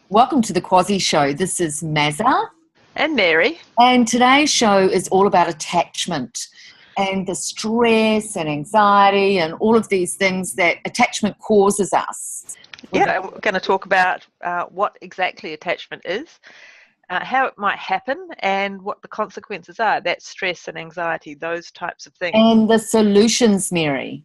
Welcome to the Kwazzie Show. This is Mazza, And Mary. and today's show is all about attachment and the stress and anxiety and all of these things that attachment causes us. Yeah, we're going to talk about what exactly attachment is, how it might happen, and what the consequences are. That's stress and anxiety, those types of things. And the solutions, Mary.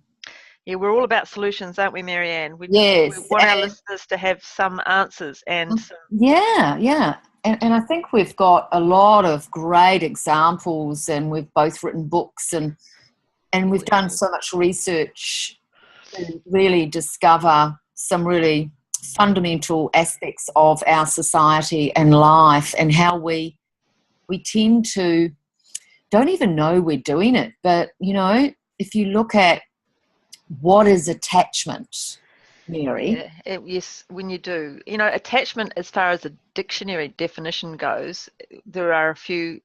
Yeah, we're all about solutions, aren't we, Marianne? We Yes. want our listeners to have some answers and some. Yeah. And I think we've got a lot of great examples, and we've both written books and we've done so much research to really discover some really fundamental aspects of our society and life, and how we tend to don't even know we're doing it. But, if you look at what is attachment, Mary? Yes, when you do. Attachment, as far as a dictionary definition goes, there are a few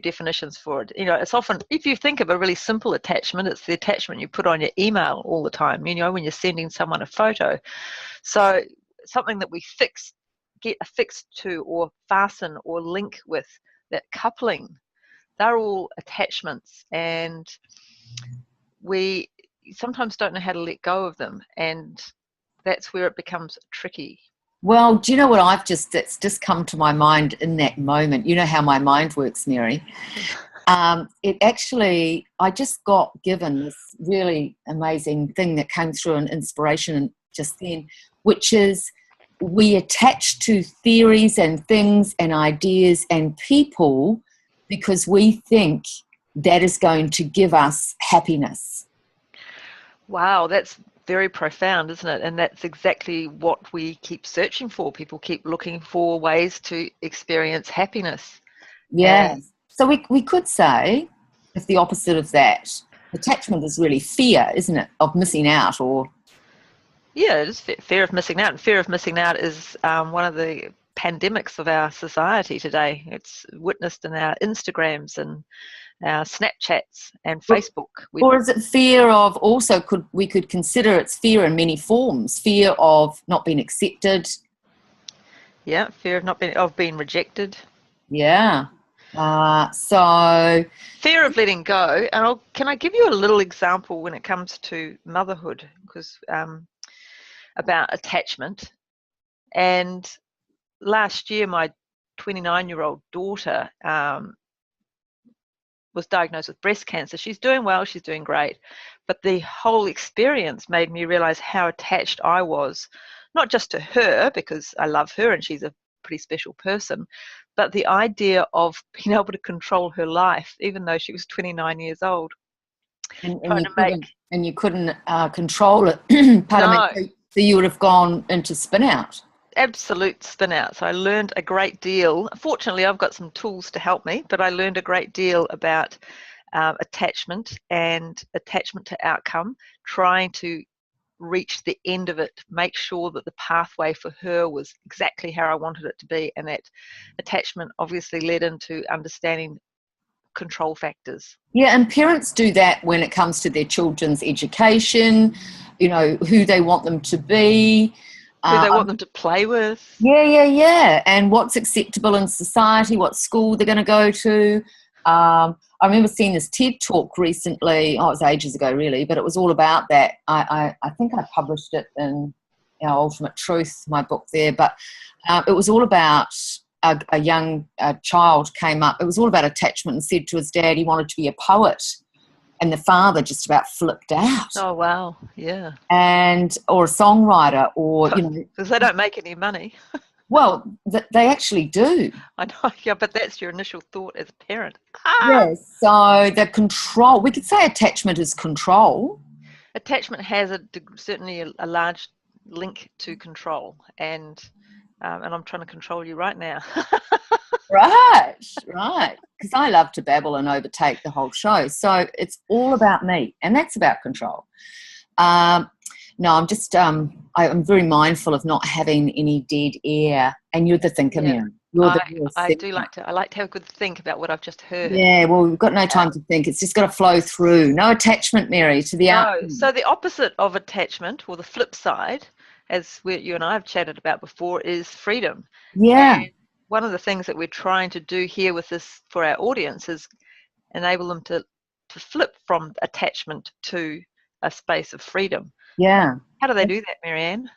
definitions for it. It's often, if you think of a really simple attachment, it's the attachment you put on your email all the time, when you're sending someone a photo. So something that we get affixed to or fasten or link with, that coupling, they're all attachments, and we sometimes don't know how to let go of them, and that's where it becomes tricky. Well, do you know what that's just come to my mind in that moment? You know how my mind works, Mary. I just got given this really amazing thing that came through an inspiration just then, which is we attach to theories and things and ideas and people because we think that is going to give us happiness. Wow, that's very profound, isn't it? And that's exactly what we keep searching for. People keep looking for ways to experience happiness. Yeah. So we could say, if the opposite of that, attachment is really fear, isn't it, of missing out? Yeah, it is fear of missing out. And fear of missing out is one of the pandemics of our society today. It's witnessed in our Instagrams and our Snapchats and Facebook. Or is it fear of also, we could consider it's fear in many forms, fear of not being accepted. Yeah, fear of being rejected. Yeah. So fear of letting go. And can I give you a little example when it comes to motherhood, because about attachment. And last year, my 29-year-old daughter was diagnosed with breast cancer. She's doing well, she's doing great. But the whole experience made me realize how attached I was, not just to her, because I love her and she's a pretty special person, but the idea of being able to control her life, even though she was 29 years old. And you couldn't control it. No. So you would have gone into spin out. Absolute spin out. So I learned a great deal. Fortunately, I've got some tools to help me, but I learned a great deal about attachment and attachment to outcome, trying to reach the end of it, make sure that the pathway for her was exactly how I wanted it to be. And that attachment obviously led into understanding control factors. Yeah, and parents do that when it comes to their children's education, who they want them to be. Who they want them to play with. Yeah. And what's acceptable in society, what school they're going to go to. I remember seeing this TED talk recently. It was ages ago, really, but it was all about that. I think I published it in Ultimate Truth, my book there. But it was all about a young child came up. It was all about attachment and said to his dad he wanted to be a poet. And the father just about flipped out. Oh, wow, yeah. Or a songwriter, or, because they don't make any money. Well, they actually do. I know, yeah, but that's your initial thought as a parent. Yes, so the control, we could say attachment is control. Attachment has certainly a large link to control, and I'm trying to control you right now. Right. Because I love to babble and overtake the whole show. So it's all about me, and that's about control. No, I'm just, I'm very mindful of not having any dead air. And you're the thinker, Mary. I like to have a good think about what I've just heard. Yeah, well, we've got no time to think. It's just got to flow through. No attachment, Mary, to the outcome. So the opposite of attachment, or the flip side, as you and I have chatted about before, is freedom. Yeah. And one of the things that we're trying to do here with this for our audience is enable them to flip from attachment to a space of freedom. Yeah. How do they do that, Marianne?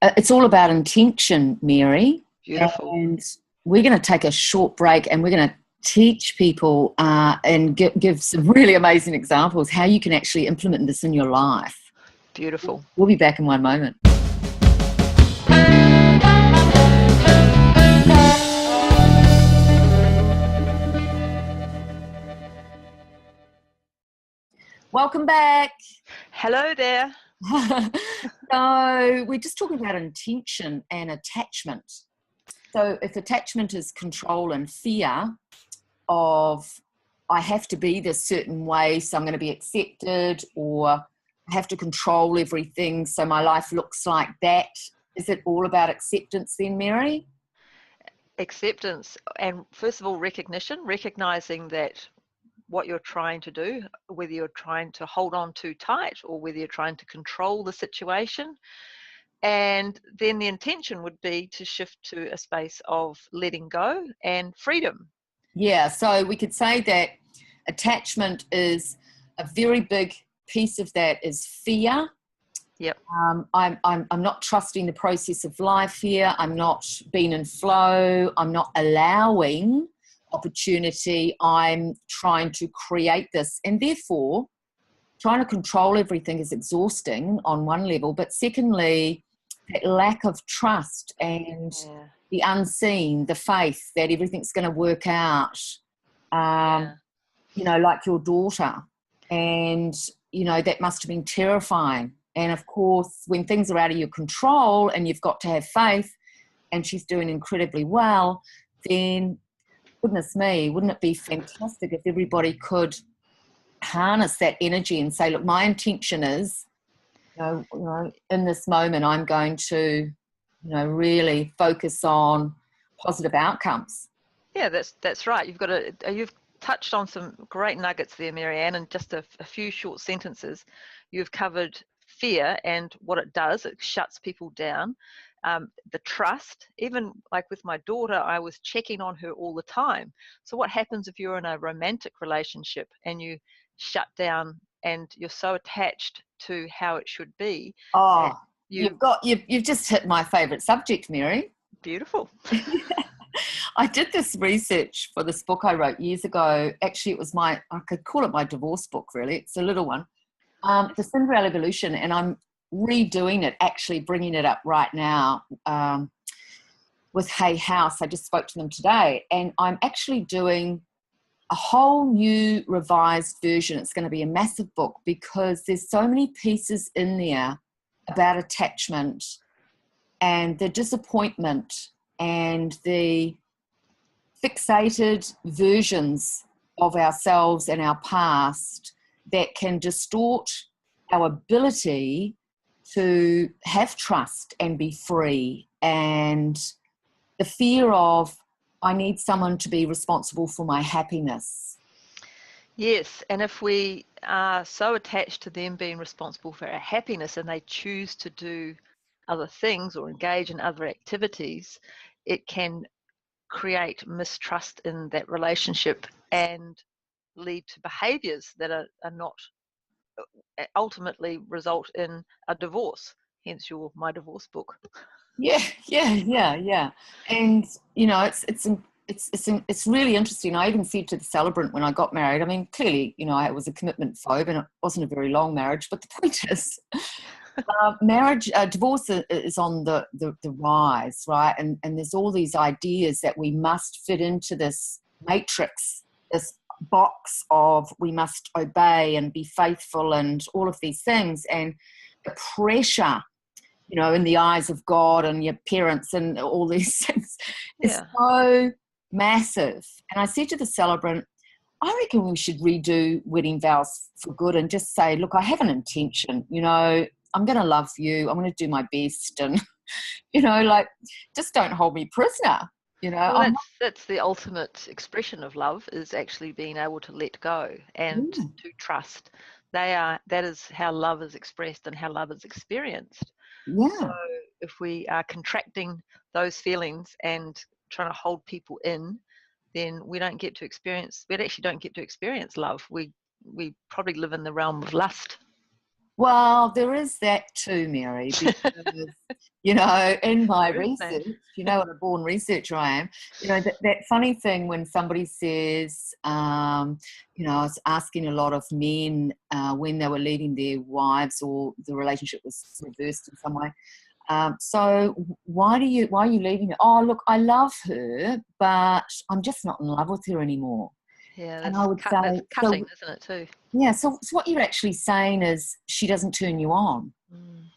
It's all about intention, Mary. Beautiful. And we're going to take a short break and we're going to teach people and give some really amazing examples how you can actually implement this in your life. Beautiful. We'll be back in one moment. Welcome back. Hello there. So we're just talking about intention and attachment. So if attachment is control and fear of I have to be this certain way so I'm going to be accepted, or I have to control everything so my life looks like that. Is it all about acceptance then, Mary? Acceptance, and first of all, recognizing that what you're trying to do, whether you're trying to hold on too tight or whether you're trying to control the situation. And then the intention would be to shift to a space of letting go and freedom. Yeah, so we could say that attachment is a very big piece of that is fear. Yep. I'm not trusting the process of life here. I'm not being in flow. I'm not allowing opportunity. I'm trying to create this, and therefore trying to control everything is exhausting on one level, but secondly, that lack of trust and the unseen, the faith that everything's going to work out, you know, like your daughter. And, you know, that must have been terrifying. And of course, when things are out of your control and you've got to have faith, and she's doing incredibly well, then goodness me, wouldn't it be fantastic if everybody could harness that energy and say, look, my intention is, you know, in this moment, I'm going to, you know, really focus on positive outcomes. Yeah, that's right. You've touched on some great nuggets there, Marianne, in just a few short sentences. You've covered fear and what it does. It shuts people down. The trust, even like with my daughter, I was checking on her all the time. So what happens if you're in a romantic relationship and you shut down and you're so attached to how it should be? Oh, you've just hit my favourite subject, Mary. Beautiful. I did this research for this book I wrote years ago. Actually, it was I could call it my divorce book, really. It's a little one. The Cinderella Evolution, and I'm redoing it, actually bringing it up right now with Hay House. I just spoke to them today, and I'm actually doing a whole new revised version. It's going to be a massive book because there's so many pieces in there about attachment and the disappointment and the fixated versions of ourselves and our past that can distort our ability to have trust and be free, and the fear of I need someone to be responsible for my happiness. Yes, and if we are so attached to them being responsible for our happiness and they choose to do other things or engage in other activities, it can create mistrust in that relationship and lead to behaviors that are not ultimately result in a divorce, hence my divorce book. Yeah. And you know, it's really interesting. I even said to the celebrant when I got married, I mean, clearly, you know, I was a commitment phobe and it wasn't a very long marriage, but the point is divorce is on the rise, right? And there's all these ideas that we must fit into this matrix, this box of we must obey and be faithful and all of these things. And the pressure, you know, in the eyes of God and your parents and all these things is so massive. And I said to the celebrant, I reckon we should redo wedding vows for good and just say, look, I have an intention, you know, I'm going to love you. I'm going to do my best. And, you know, like, just don't hold me prisoner. You know, well, that's the ultimate expression of love, is actually being able to let go and to trust. That is how love is expressed and how love is experienced. Yeah. So if we are contracting those feelings and trying to hold people in, then we actually don't get to experience love. We probably live in the realm of lust. Well, there is that too, Mary, because, in my research, what a born researcher I am, that funny thing when somebody says, I was asking a lot of men when they were leaving their wives or the relationship was reversed in some way. So why are you leaving her? Oh, look, I love her, but I'm just not in love with her anymore. Yeah, and I would say, that's cutting, isn't it, too? Yeah, so what you're actually saying is she doesn't turn you on.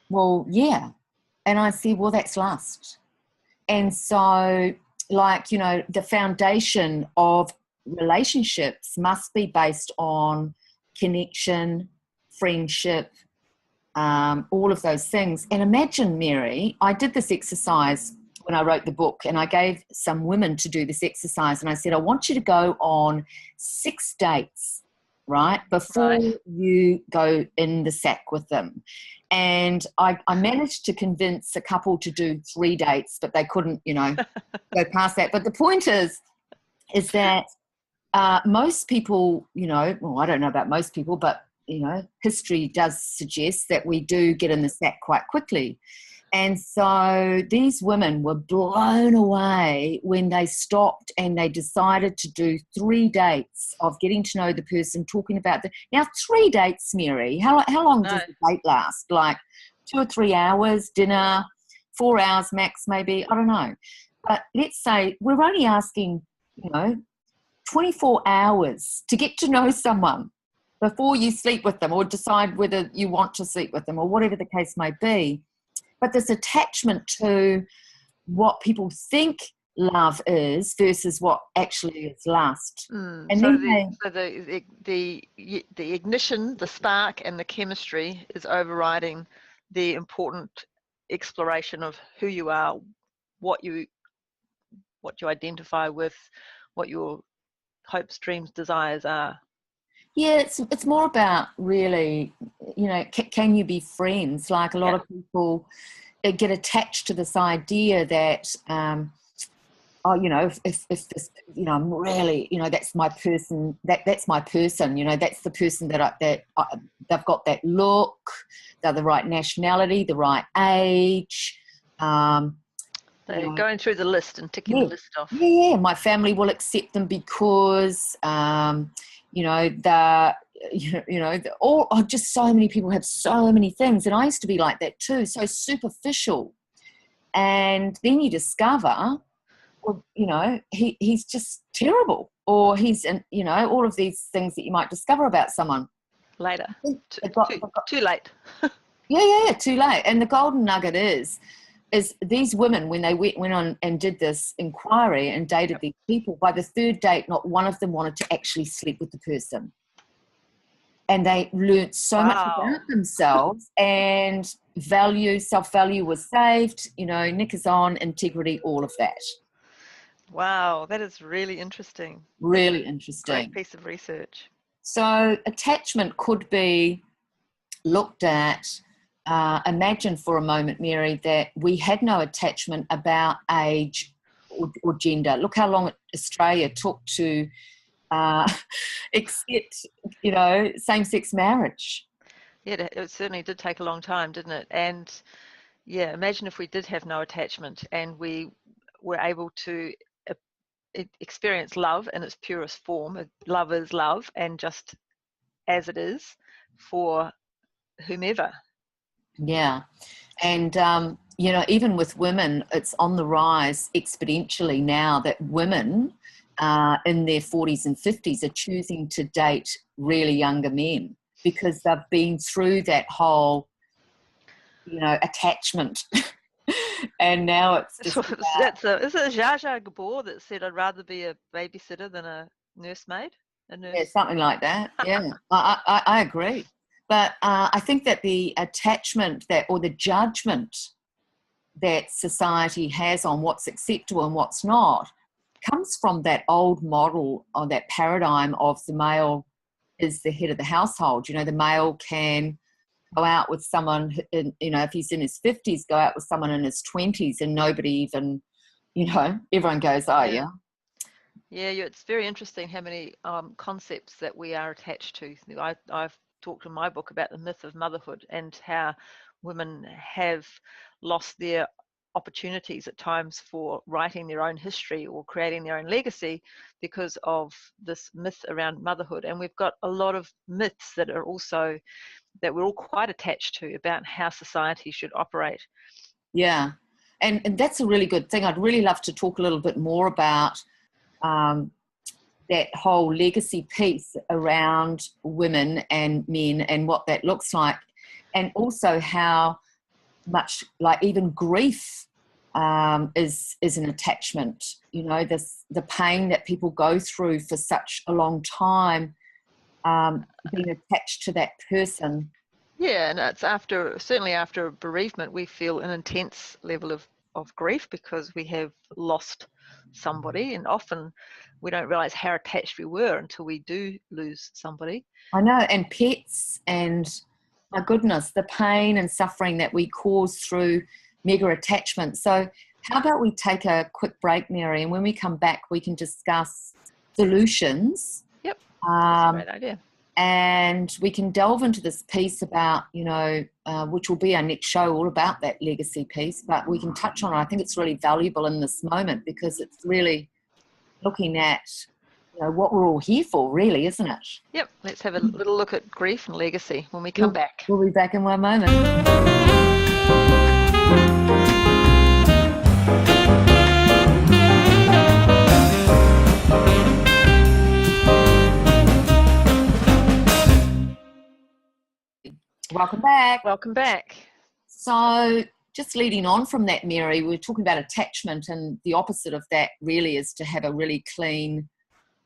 Well, yeah. And I said, well, that's lust. And so, the foundation of relationships must be based on connection, friendship, all of those things. And imagine, Mary, I did this exercise when I wrote the book, and I gave some women to do this exercise, and I said, I want you to go on 6 dates, right, before you go in the sack with them. And I managed to convince a couple to do 3 dates, but they couldn't, go past that. But the point is that most people, well, I don't know about most people, but, history does suggest that we do get in the sack quite quickly. And so these women were blown away when they stopped and they decided to do 3 dates of getting to know the person, talking about now 3 dates, Mary. How long does the date last? Like 2 or 3 hours, dinner, 4 hours max, maybe. I don't know. But let's say we're only asking, 24 hours to get to know someone before you sleep with them or decide whether you want to sleep with them or whatever the case may be. But this attachment to what people think love is versus what actually is lust. And so then the ignition, the spark, and the chemistry is overriding the important exploration of who you are, what you identify with, what your hopes, dreams, desires are. Yeah, it's more about really, can you be friends? Like a lot of people get attached to this idea that, if this, I'm really, that's my person, that's my person, that's the person that they've got that look, they're the right nationality, the right age. They're going through the list and ticking the list off. Yeah, my family will accept them because, just so many people have so many things. And I used to be like that too, so superficial. And then you discover, well, he's just terrible, or he's, all of these things that you might discover about someone. Later. Too late. Yeah, too late. And the golden nugget is these women, when they went on and did this inquiry and dated these people, by the 3rd date, not one of them wanted to actually sleep with the person. And they learnt so much about themselves, and self-value was saved, knickers on, integrity, all of that. Wow, that is really interesting. Really interesting. Great piece of research. So attachment could be looked at. Imagine for a moment, Mary, that we had no attachment about age or gender. Look how long Australia took to accept, same-sex marriage. Yeah, it certainly did take a long time, didn't it? And yeah, imagine if we did have no attachment and we were able to experience love in its purest form. Love is love, and just as it is for whomever. Yeah. And, even with women, it's on the rise exponentially now that women in their 40s and 50s are choosing to date really younger men because they've been through that whole, attachment. And now it's just is it Zsa Zsa Gabor that said, I'd rather be a babysitter than a nursemaid? Yeah, something like that. Yeah, I agree. But I think that the attachment or the judgment that society has on what's acceptable and what's not comes from that old model or that paradigm of the male is the head of the household. The male can go out with someone, if he's in his 50s, go out with someone in his 20s and nobody even, everyone goes, oh, yeah. Yeah, it's very interesting how many concepts that we are attached to. I've talked in my book about the myth of motherhood and how women have lost their opportunities at times for writing their own history or creating their own legacy because of this myth around motherhood. And we've got a lot of myths that we're all quite attached to about how society should operate. Yeah, and that's a really good thing. I'd really love to talk a little bit more about that whole legacy piece around women and men and what that looks like, and also how much, like, even grief is an attachment. The pain that people go through for such a long time, being attached to that person. Yeah, and it's certainly after bereavement, we feel an intense level of grief because we have lost somebody, and often we don't realize how attached we were until we do lose somebody. I know, and pets, and my goodness, the pain and suffering that we cause through mega attachment. So how about we take a quick break, Mary, and when we come back, we can discuss solutions. Yep, that's a great idea. And we can delve into this piece about, which will be our next show, all about that legacy piece, but we can touch on it. I think it's really valuable in this moment because it's really looking at, what we're all here for, really, isn't it? Yep, let's have a little look at grief and legacy when we come back. We'll be back in one moment. Welcome back. Welcome back. So just leading on from that, Mary, we're talking about attachment, and the opposite of that really is to have a really clean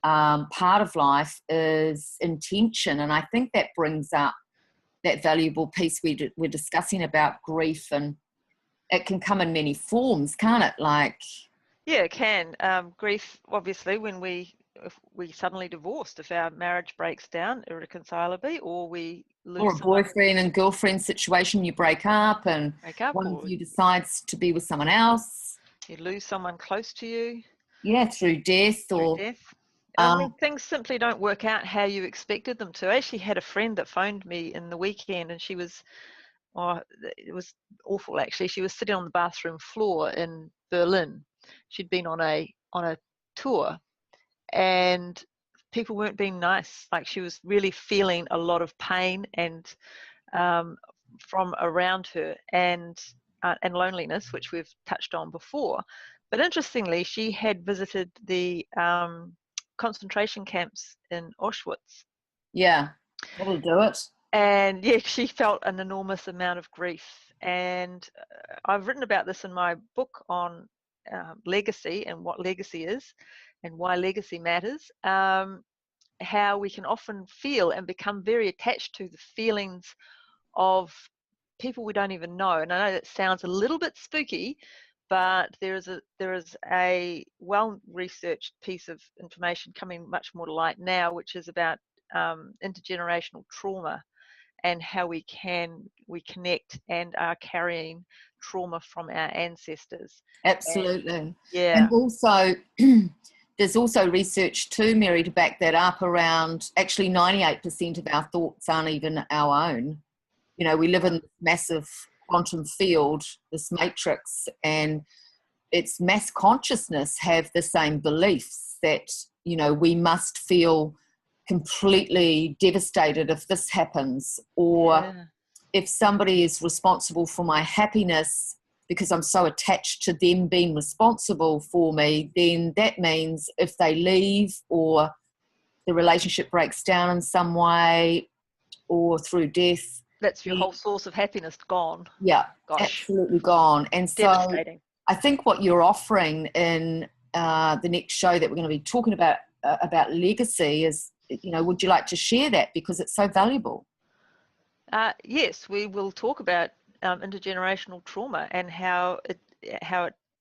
part of life is intention. And I think that brings up that valuable piece we're discussing about grief, and it can come in many forms, can't it? Yeah, it can. Grief, obviously, if we suddenly divorced, if our marriage breaks down irreconcilably, or we lose or a boyfriend and girlfriend situation, you break up and one of you decides to be with someone else. You lose someone close to you. Yeah, through death. When things simply don't work out how you expected them to. I actually had a friend that phoned me in the weekend, and it was awful actually. She was sitting on the bathroom floor in Berlin. She'd been on a tour, and people weren't being nice. Like, she was really feeling a lot of pain and from around her, and loneliness, which we've touched on before. But interestingly, she had visited the concentration camps in Auschwitz. Yeah, that'll do it. And yeah, she felt an enormous amount of grief. And I've written about this in my book on legacy and what legacy is and why legacy matters. How we can often feel and become very attached to the feelings of people we don't even know. And I know that sounds a little bit spooky, but there is a well-researched piece of information coming much more to light now, which is about intergenerational trauma and how we connect and are carrying trauma from our ancestors. Absolutely. And also there's also research too, Mary, to back that up around actually 98% of our thoughts aren't even our own. We live in this massive quantum field, this matrix, and its mass consciousness have the same beliefs that, we must feel completely devastated if this happens, or if somebody is responsible for my happiness because I'm so attached to them being responsible for me, then that means if they leave or the relationship breaks down in some way or through death, that's your whole source of happiness gone. Yeah, absolutely gone. And so I think what you're offering in the next show that we're going to be talking about legacy is, would you like to share that, because it's so valuable? Yes, we will talk about intergenerational trauma and how it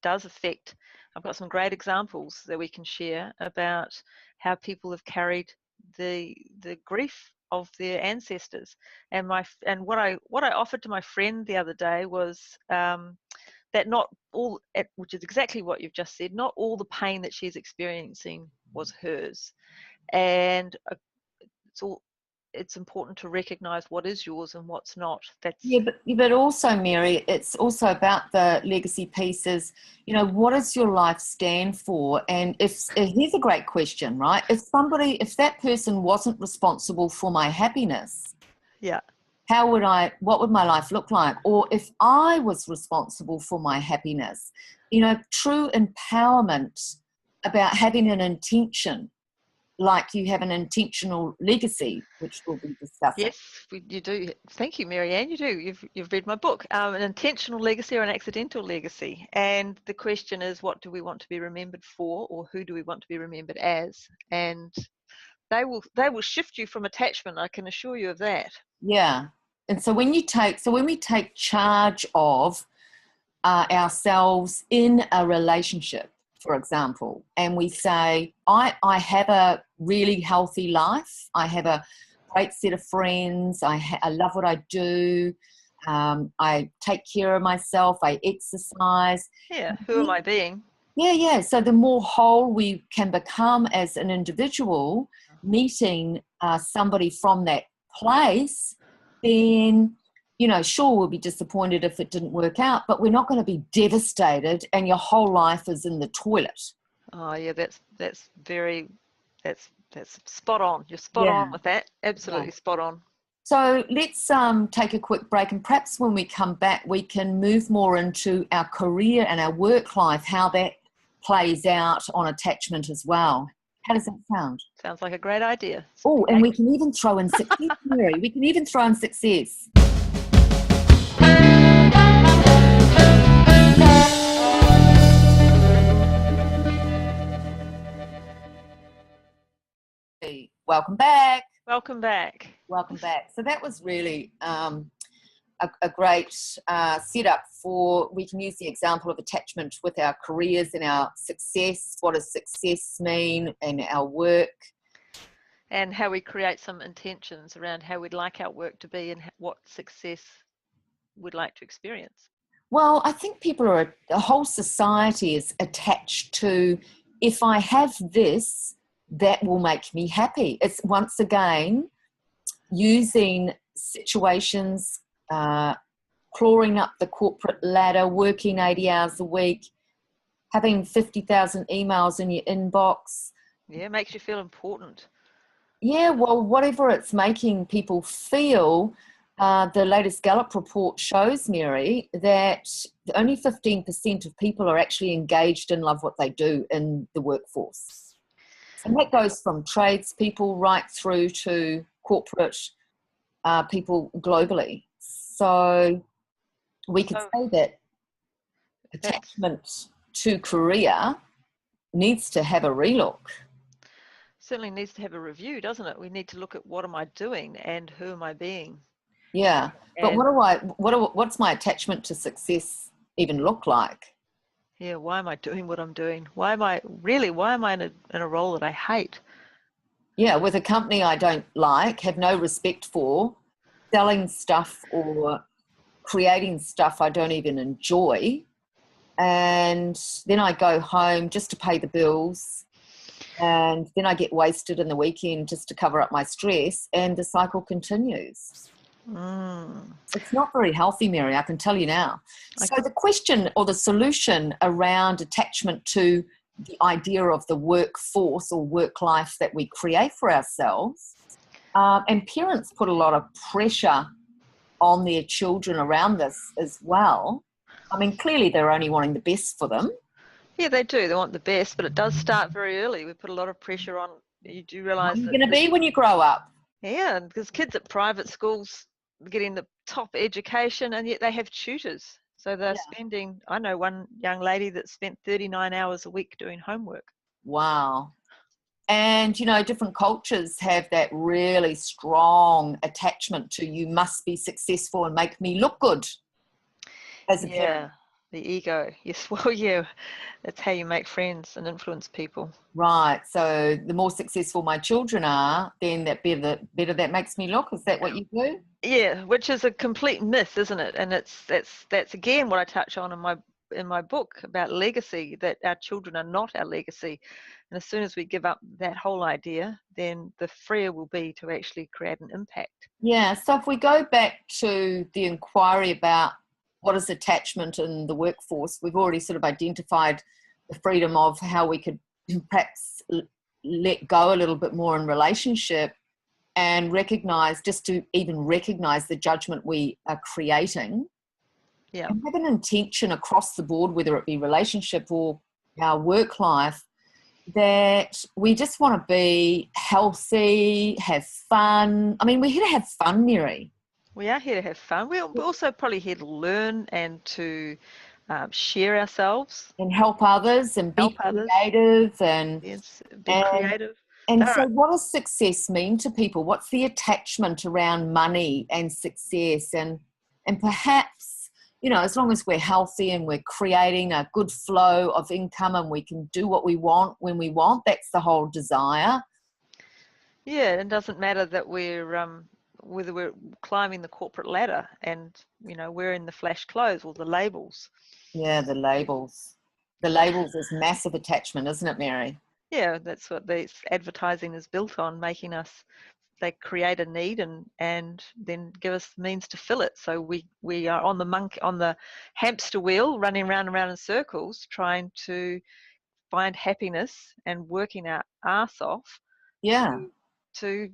does affect. I've got some great examples that we can share about how people have carried the grief of their ancestors. And what I offered to my friend the other day was that not all, which is exactly what you've just said, not all the pain that she's experiencing was hers, and it's important to recognize what is yours and what's not. But also, Mary, it's also about the legacy pieces. What does your life stand for? And here's a great question, right? If that person wasn't responsible for my happiness, yeah, what would my life look like? Or if I was responsible for my happiness, true empowerment about having an intention, like you have an intentional legacy, which we'll be discussing. Yes, you do. Thank you, Marianne. You do. You've read my book. An intentional legacy or an accidental legacy. And the question is, what do we want to be remembered for, or who do we want to be remembered as? And they will shift you from attachment. I can assure you of that. Yeah. And so when we take charge of ourselves in a relationship, for example, and we say, I have a really healthy life, I have a great set of friends, I love what I do, I take care of myself, I exercise. Yeah, who am I being? Yeah. So the more whole we can become as an individual, meeting somebody from that place, then sure, we'll be disappointed if it didn't work out, but we're not going to be devastated and your whole life is in the toilet. Oh yeah, that's spot on. You're spot on with that. Absolutely spot on. So let's take a quick break, and perhaps when we come back, we can move more into our career and our work life, how that plays out on attachment as well. How does that sound? Sounds like a great idea. Oh, and we can even throw in success, Mary. We can even throw in success. Welcome back. Welcome back. Welcome back. So that was really a great setup we can use the example of attachment with our careers and our success. What does success mean in our work? And how we create some intentions around how we'd like our work to be and what success we'd like to experience. Well, I think the whole society is attached to, if I have this, that will make me happy. It's once again using situations, clawing up the corporate ladder, working 80 hours a week, having 50,000 emails in your inbox. Yeah, it makes you feel important. Yeah, well, whatever it's making people feel, the latest Gallup report shows, Mary, that only 15% of people are actually engaged and love what they do in the workforce. And that goes from tradespeople right through to corporate people globally. So we could say that attachment to career needs to have a relook. Certainly needs to have a review, doesn't it? We need to look at what am I doing and who am I being. Yeah, but what's my attachment to success even look like? Yeah, why am I doing what I'm doing? Why am I in a role that I hate? Yeah, with a company I don't like, have no respect for, selling stuff or creating stuff I don't even enjoy, and then I go home just to pay the bills, and then I get wasted in the weekend just to cover up my stress, and the cycle continues. It's not very healthy, Mary, I can tell you now. So the question or the solution around attachment to the idea of the workforce or work life that we create for ourselves, and parents put a lot of pressure on their children around this as well. I mean, clearly they're only wanting the best for them. Yeah, they do. They want the best, but it does start very early. We put a lot of pressure on. You do realise what are you going to be when you grow up? Yeah, because kids at private schools are getting the top education, and yet they have tutors. So they're spending, I know one young lady that spent 39 hours a week doing homework. Wow. And, different cultures have that really strong attachment to, you must be successful and make me look good as a parent. The ego. Yes, well, yeah, that's how you make friends and influence people. Right. So the more successful my children are, then that better that makes me look. Is that what you do? Yeah, which is a complete myth, isn't it? And that's again what I touch on in my book about legacy, that our children are not our legacy. And as soon as we give up that whole idea, then the freer we'll be to actually create an impact. Yeah. So if we go back to the inquiry about what is attachment in the workforce, we've already sort of identified the freedom of how we could perhaps let go a little bit more in relationship, and just to even recognize the judgment we are creating. Yeah. And have an intention across the board, whether it be relationship or our work life, that we just want to be healthy, have fun. I mean, we're here to have fun, Mary. We are here to have fun. We're also probably here to learn and to share ourselves. And help others and be creative. And, yes, be creative. And so what does success mean to people? What's the attachment around money and success? And perhaps, you know, as long as we're healthy and we're creating a good flow of income and we can do what we want when we want, that's the whole desire. Yeah, it doesn't matter that we're whether we're climbing the corporate ladder and, you know, wearing the flash clothes or the labels. Yeah, the labels. The labels is massive attachment, isn't it, Mary? Yeah, that's what the advertising is built on, making us, they create a need and then give us the means to fill it. So we are on the hamster wheel, running round and round in circles, trying to find happiness and working our arse off. Yeah. To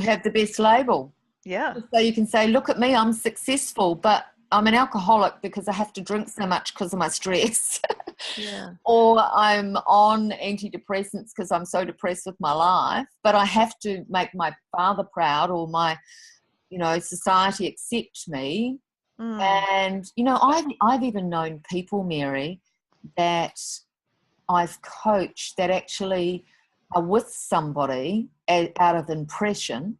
have the best label. Yeah. So you can say, look at me, I'm successful, but I'm an alcoholic because I have to drink so much because of my stress. Yeah. Or I'm on antidepressants because I'm so depressed with my life, but I have to make my father proud, or my, you know, society accept me. And, you know, I've even known people, Mary, that I've coached that actually are with somebody out of impression,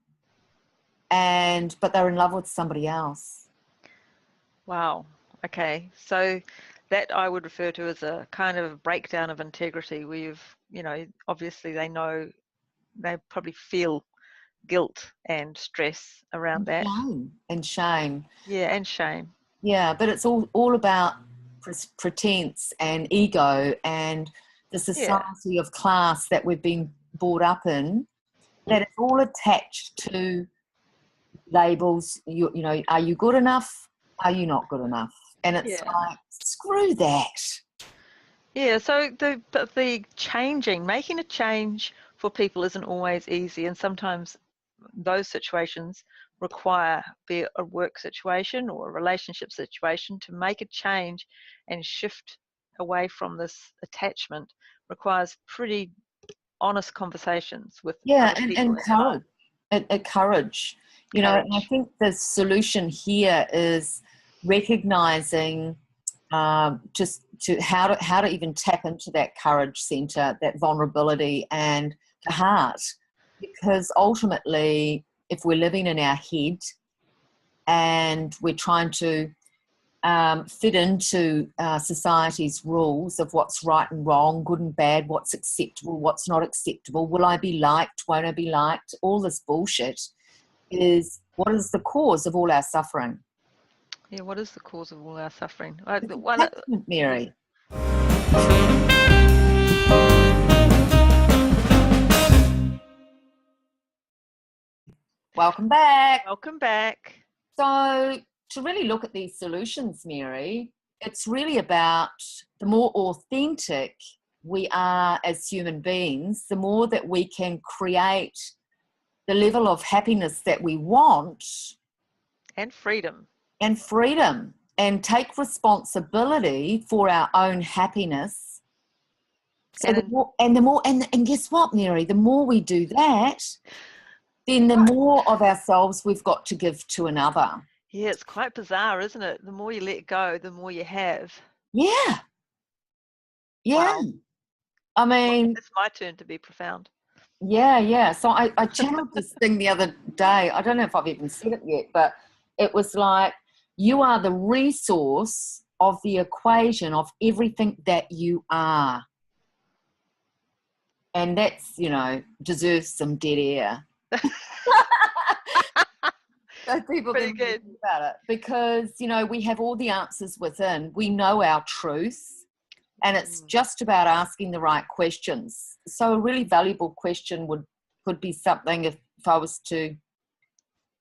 but they're in love with somebody else. Wow. Okay. So that I would refer to as a kind of breakdown of integrity, where you've, you know, obviously they probably feel guilt and stress around that. Shame. Yeah, and shame. Yeah, but it's all about pretense and ego and the society of class that we've been brought up in, that it's all attached to labels. You know, are you good enough? Are you not good enough? And it's like, screw that. Yeah, so making a change for people isn't always easy, and sometimes those situations require, be it a work situation or a relationship situation, to make a change and shift away from this attachment requires pretty honest conversations with other people. And courage. You know, and I think the solution here is recognizing just how to even tap into that courage center, that vulnerability and the heart, because ultimately, if we're living in our head and we're trying to fit into society's rules of what's right and wrong, good and bad, what's acceptable, what's not acceptable, will I be liked, won't I be liked, all this bullshit, is what is the cause of all our suffering. Yeah, what is the cause of all our suffering? Mary. Welcome back. Welcome back. So to really look at these solutions, Mary, it's really about the more authentic we are as human beings, the more that we can create the level of happiness that we want. And freedom. And take responsibility for our own happiness. So and guess what, Mary? The more we do that, then the more of ourselves we've got to give to another. Yeah, it's quite bizarre, isn't it? The more you let go, the more you have. Yeah. Yeah. Wow. I mean, it's my turn to be profound. Yeah. So I channeled this thing the other day. I don't know if I've even said it yet, but it was like, you are the resource of the equation of everything that you are. And that's, deserves some dead air. So people Pretty can good. think about it, because, we have all the answers within. We know our truth, and it's just about asking the right questions. So a really valuable question could be something, if I was to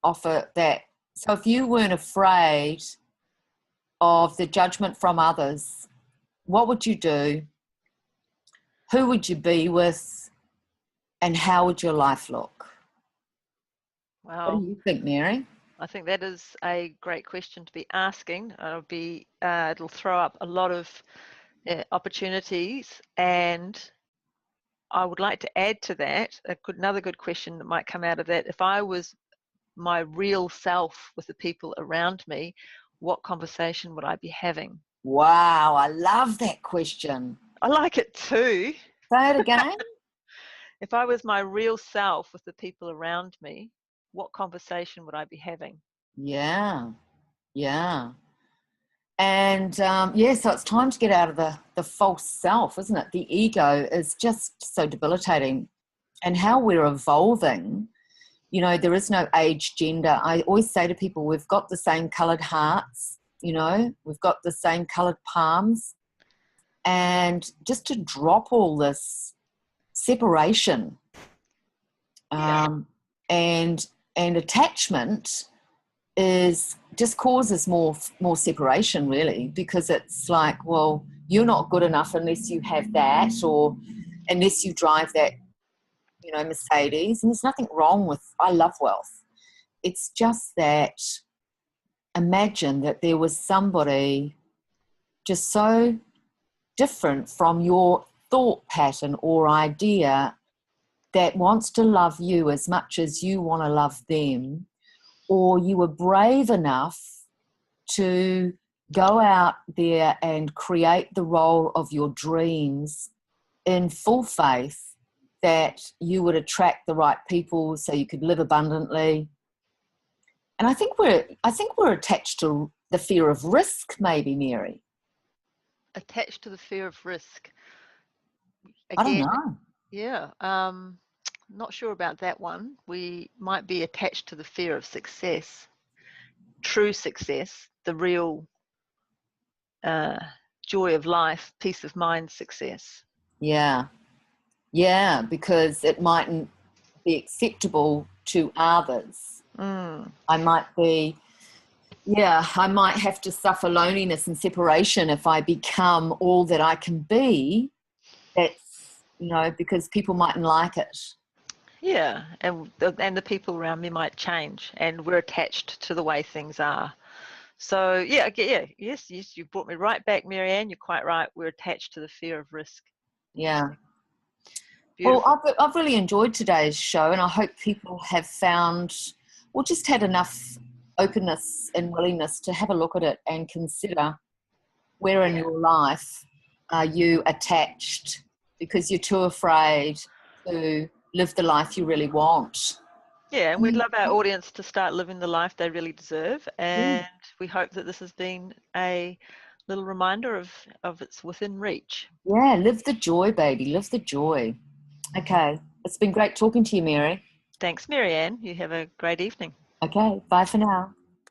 offer that. So if you weren't afraid of the judgment from others, what would you do? Who would you be with? And how would your life look? Wow. What do you think, Mary? I think that is a great question to be asking. It'll throw up a lot of opportunities, and I would like to add to that another good question that might come out of that. If I was my real self with the people around me, what conversation would I be having? Wow, I love that question. I like it too. Say it again. If I was my real self with the people around me, what conversation would I be having? Yeah. And so it's time to get out of the false self, isn't it? The ego is just so debilitating. And how we're evolving, there is no age, gender. I always say to people, we've got the same coloured hearts, we've got the same coloured palms. And just to drop all this separation and attachment just causes more separation, really, because it's like, well, you're not good enough unless you have that, or unless you drive that, Mercedes. And there's nothing wrong with, I love wealth. It's just that, imagine that there was somebody just so different from your thought pattern or idea that wants to love you as much as you want to love them, or you were brave enough to go out there and create the role of your dreams in full faith that you would attract the right people so you could live abundantly. And I think we're attached to the fear of risk, maybe, Mary. Attached to the fear of risk. Again, I don't know. Yeah. Not sure about that one. We might be attached to the fear of success, true success, the real joy of life, peace of mind success. Yeah, because it mightn't be acceptable to others. I might have to suffer loneliness and separation if I become all that I can be. That's, because people mightn't like it. Yeah, and the people around me might change, and we're attached to the way things are. So yes, you brought me right back, Marianne. You're quite right. We're attached to the fear of risk. Yeah. Beautiful. Well, I've really enjoyed today's show, and I hope people have found, or just had enough openness and willingness to have a look at it and consider where in your life are you attached because you're too afraid to live the life you really want. Yeah, and we'd love our audience to start living the life they really deserve, and we hope that this has been a little reminder of it's within reach. Yeah, live the joy, baby. Live the joy. Okay. It's been great talking to you, Mary. Thanks, Marianne. You have a great evening. Okay. Bye for now.